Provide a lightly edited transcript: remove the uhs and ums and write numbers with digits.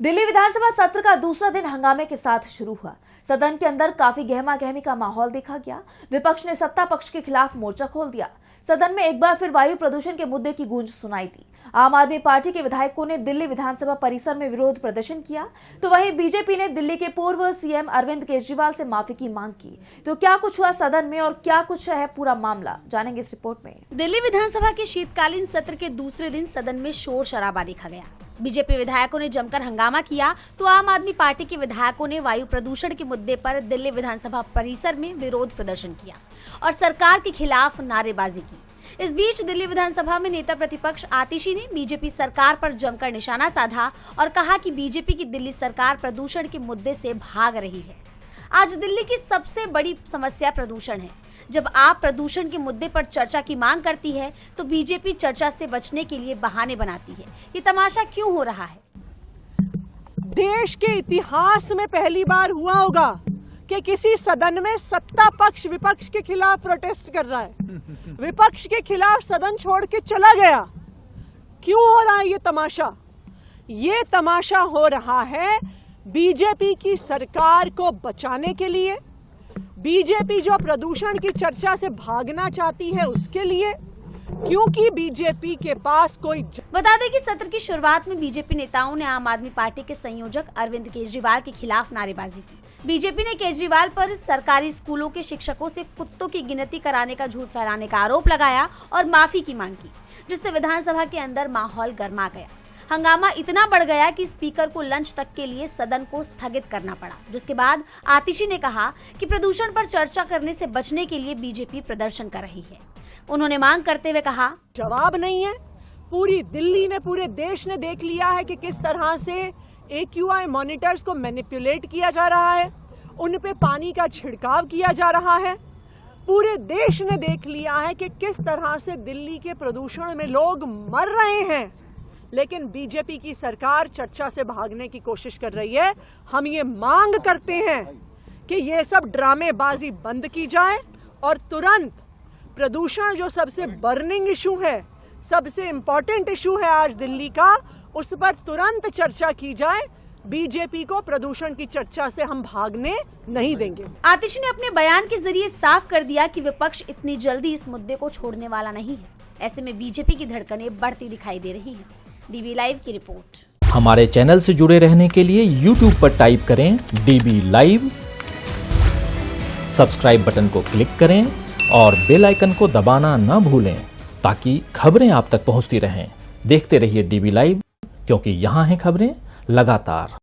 दिल्ली विधानसभा सत्र का दूसरा दिन हंगामे के साथ शुरू हुआ। सदन के अंदर काफी गहमा गहमी का माहौल देखा गया। विपक्ष ने सत्ता पक्ष के खिलाफ मोर्चा खोल दिया। सदन में एक बार फिर वायु प्रदूषण के मुद्दे की गूंज सुनाई दी। आम आदमी पार्टी के विधायकों ने दिल्ली विधानसभा परिसर में विरोध प्रदर्शन किया, तो वहीं बीजेपी ने दिल्ली के पूर्व सीएम अरविंद केजरीवाल से माफी की मांग की। तो क्या कुछ हुआ सदन में और क्या कुछ है पूरा मामला, जानेंगे इस रिपोर्ट में। दिल्ली विधानसभा के शीतकालीन सत्र के दूसरे दिन सदन में शोर शराबा देखा गया। बीजेपी विधायकों ने जमकर हंगामा किया, तो आम आदमी पार्टी के विधायकों ने वायु प्रदूषण के मुद्दे पर दिल्ली विधानसभा परिसर में विरोध प्रदर्शन किया और सरकार के खिलाफ नारेबाजी की। इस बीच दिल्ली विधानसभा में नेता प्रतिपक्ष आतिशी ने बीजेपी सरकार पर जमकर निशाना साधा और कहा कि बीजेपी की दिल्ली सरकार प्रदूषण के मुद्दे से भाग रही है। आज दिल्ली की सबसे बड़ी समस्या प्रदूषण है। जब आप प्रदूषण के मुद्दे पर चर्चा की मांग करती है, तो बीजेपी चर्चा से बचने के लिए बहाने बनाती है। ये तमाशा क्यों हो रहा है? देश के इतिहास में पहली बार हुआ होगा कि किसी सदन में सत्ता पक्ष विपक्ष के खिलाफ प्रोटेस्ट कर रहा है, विपक्ष के खिलाफ सदन छोड़ के चला गया। क्यों हो रहा है ये तमाशा? ये तमाशा हो रहा है बीजेपी की सरकार को बचाने के लिए। बीजेपी जो प्रदूषण की चर्चा से भागना चाहती है उसके लिए, क्योंकि बीजेपी के पास कोई बता दें कि सत्र की शुरुआत में बीजेपी नेताओं ने आम आदमी पार्टी के संयोजक अरविंद केजरीवाल के खिलाफ नारेबाजी की। बीजेपी ने केजरीवाल पर सरकारी स्कूलों के शिक्षकों से कुत्तों की गिनती कराने का झूठ फैलाने का आरोप लगाया और माफी की मांग की, जिससे विधानसभा के अंदर माहौल गर्मा गया। हंगामा इतना बढ़ गया कि स्पीकर को लंच तक के लिए सदन को स्थगित करना पड़ा, जिसके बाद आतिशी ने कहा कि प्रदूषण पर चर्चा करने से बचने के लिए बीजेपी प्रदर्शन कर रही है। उन्होंने मांग करते हुए कहा, जवाब नहीं है। पूरी दिल्ली ने, पूरे देश ने देख लिया है कि किस तरह से AQI मॉनिटर्स को मैनिपुलेट किया जा रहा है, उन पे पानी का छिड़काव किया जा रहा है। पूरे देश ने देख लिया है कि किस तरह से दिल्ली के प्रदूषण में लोग मर रहे हैं, लेकिन बीजेपी की सरकार चर्चा से भागने की कोशिश कर रही है। हम ये मांग करते हैं कि ये सब ड्रामेबाजी बंद की जाए और तुरंत प्रदूषण जो सबसे बर्निंग इशू है, सबसे इंपॉर्टेंट इशू है आज दिल्ली का, उस पर तुरंत चर्चा की जाए। बीजेपी को प्रदूषण की चर्चा से हम भागने नहीं देंगे। आतिशी ने अपने बयान के जरिए साफ कर दिया कि विपक्ष इतनी जल्दी इस मुद्दे को छोड़ने वाला नहीं है। ऐसे में बीजेपी की धड़कनें बढ़ती दिखाई दे रही हैं। DB लाइव की रिपोर्ट। हमारे चैनल से जुड़े रहने के लिए YouTube पर टाइप करें DB लाइव, सब्सक्राइब बटन को क्लिक करें और बेल आइकन को दबाना न भूलें ताकि खबरें आप तक पहुंचती रहें। देखते रहिए DB लाइव, क्योंकि यहाँ हैं खबरें लगातार।